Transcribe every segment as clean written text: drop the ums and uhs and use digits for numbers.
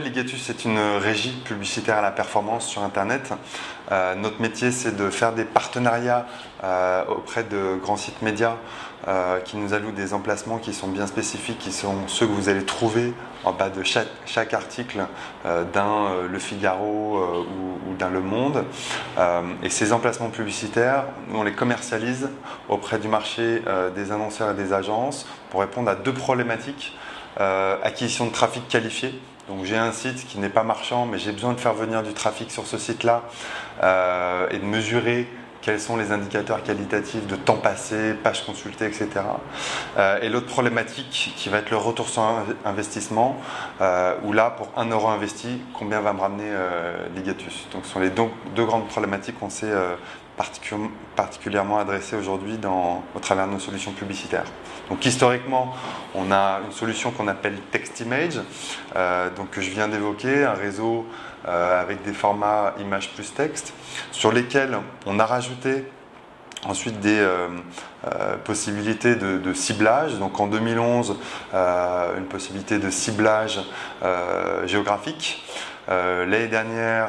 Ligatus est une régie publicitaire à la performance sur Internet. Notre métier, c'est de faire des partenariats auprès de grands sites médias qui nous allouent des emplacements qui sont bien spécifiques, qui sont ceux que vous allez trouver en bas de chaque article d'un Le Figaro ou d'un Le Monde. Et ces emplacements publicitaires, on les commercialise auprès du marché des annonceurs et des agences pour répondre à deux problématiques. Acquisition de trafic qualifié. Donc j'ai un site qui n'est pas marchand, mais j'ai besoin de faire venir du trafic sur ce site-là et de mesurer quels sont les indicateurs qualitatifs de temps passé, pages consultées, etc. Et l'autre problématique qui va être le retour sur investissement, où là, pour 1 euro investi, combien va me ramener Ligatus. Donc ce sont les deux grandes problématiques qu'on s'est particulièrement adressées aujourd'hui au travers de nos solutions publicitaires. Donc historiquement, on a une solution qu'on appelle TextImage, que je viens d'évoquer, un réseau avec des formats images plus texte, sur lesquels on a rajouté ensuite des possibilités de ciblage. Donc en 2011, une possibilité de ciblage géographique. L'année dernière,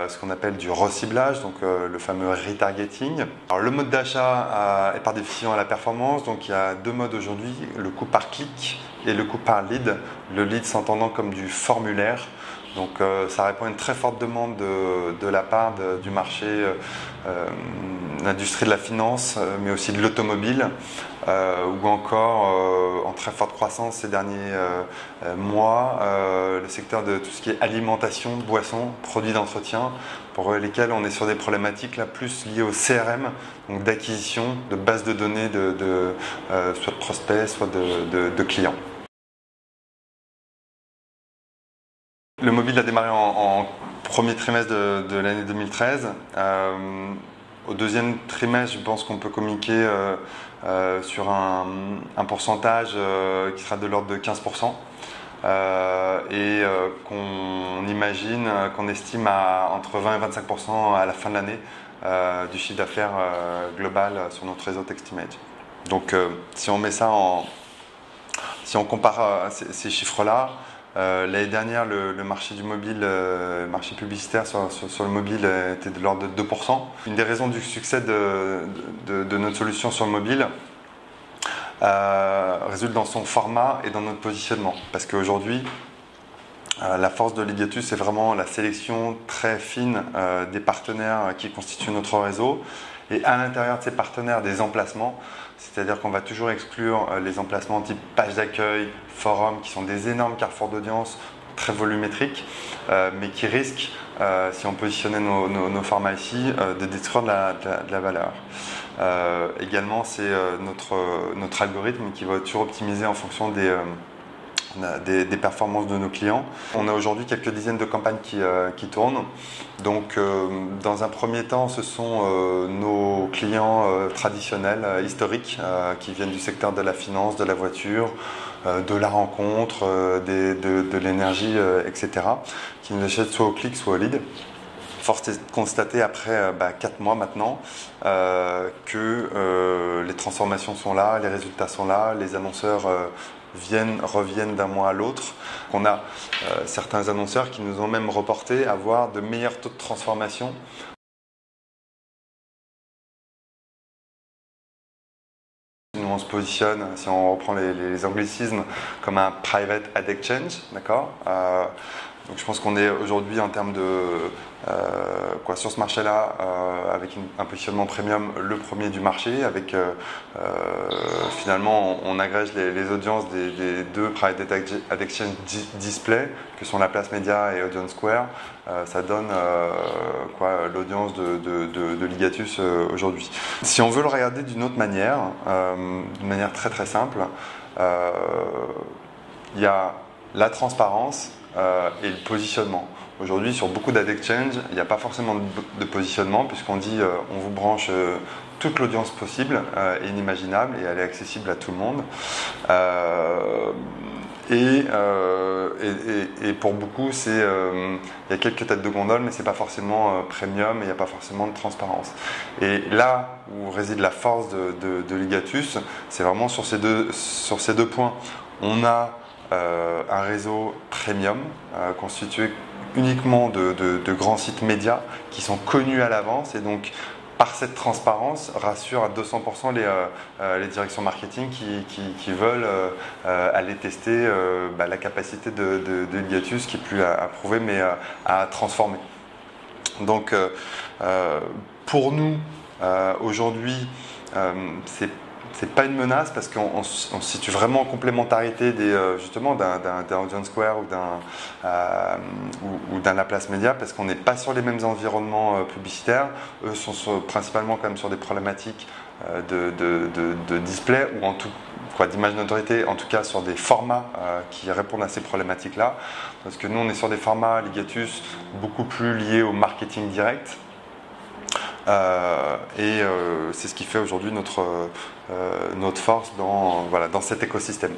ce qu'on appelle du reciblage, donc le fameux retargeting. Alors, le mode d'achat est par définition à la performance, donc il y a deux modes aujourd'hui, le coût par clic et le coût par lead. Le lead s'entendant comme du formulaire. Donc ça répond à une très forte demande de la part du marché, de l'industrie de la finance, mais aussi de l'automobile, ou encore en très forte croissance ces derniers mois, le secteur de tout ce qui est alimentation, boissons, produits d'entretien, pour lesquels on est sur des problématiques là plus liées au CRM, donc d'acquisition de bases de données soit de prospects, soit de clients. Le mobile a démarré en premier trimestre de l'année 2013. Au deuxième trimestre, je pense qu'on peut communiquer sur un pourcentage qui sera de l'ordre de 15%. Qu'on imagine, qu'on estime à entre 20 et 25% à la fin de l'année du chiffre d'affaires global sur notre réseau TextImage. Donc si on met ça si on compare ces chiffres-là, l'année dernière, le marché du mobile, le marché publicitaire sur le mobile était de l'ordre de 2%. Une des raisons du succès de notre solution sur le mobile résulte dans son format et dans notre positionnement. Parce qu'aujourd'hui, la force de Ligatus, c'est vraiment la sélection très fine des partenaires qui constituent notre réseau. Et à l'intérieur de ces partenaires, des emplacements, c'est-à-dire qu'on va toujours exclure les emplacements type page d'accueil, forum, qui sont des énormes carrefours d'audience, très volumétriques, mais qui risquent, si on positionnait nos formats ici, de détruire de la valeur. Également, c'est notre algorithme qui va toujours optimiser en fonction des performances de nos clients. On a aujourd'hui quelques dizaines de campagnes qui tournent. Donc, dans un premier temps, ce sont nos clients traditionnels, historiques, qui viennent du secteur de la finance, de la voiture, de la rencontre, de l'énergie, etc., qui nous achètent soit au clic, soit au lead. Force est de constater après 4 mois maintenant que les transformations sont là, les résultats sont là, les annonceurs reviennent d'un mois à l'autre. On a certains annonceurs qui nous ont même reporté avoir de meilleurs taux de transformation. Nous, on se positionne, si on reprend les anglicismes, comme un private ad exchange, d'accord. Donc je pense qu'on est aujourd'hui en termes sur ce marché-là avec un positionnement premium, le premier du marché, avec finalement on agrège les audiences des deux private ad exchange display que sont la Place Média et Audience Square. Ça donne l'audience de Ligatus aujourd'hui. Si on veut le regarder d'une autre manière, d'une manière très très simple, il y a la transparence et le positionnement. Aujourd'hui, sur beaucoup d'ad exchange, il n'y a pas forcément de positionnement puisqu'on dit on vous branche toute l'audience possible et inimaginable et elle est accessible à tout le monde. Et pour beaucoup, il y a quelques têtes de gondole, mais c'est pas forcément premium et il n'y a pas forcément de transparence. Et là où réside la force de Ligatus, c'est vraiment sur ces deux points. On a un réseau premium constitué uniquement de grands sites médias qui sont connus à l'avance et donc par cette transparence rassure à 200% les directions marketing qui veulent aller tester la capacité de Ligatus qui est plus à prouver mais à transformer. Donc pour nous aujourd'hui c'est pas une menace parce qu'on se situe vraiment en complémentarité justement d'un Audience Square ou d'un Laplace Média parce qu'on n'est pas sur les mêmes environnements publicitaires. Eux sont principalement quand même sur des problématiques de display ou en tout d'image notoriété, en tout cas sur des formats qui répondent à ces problématiques-là. Parce que nous, on est sur des formats Ligatus beaucoup plus liés au marketing direct. C'est ce qui fait aujourd'hui notre force dans cet écosystème.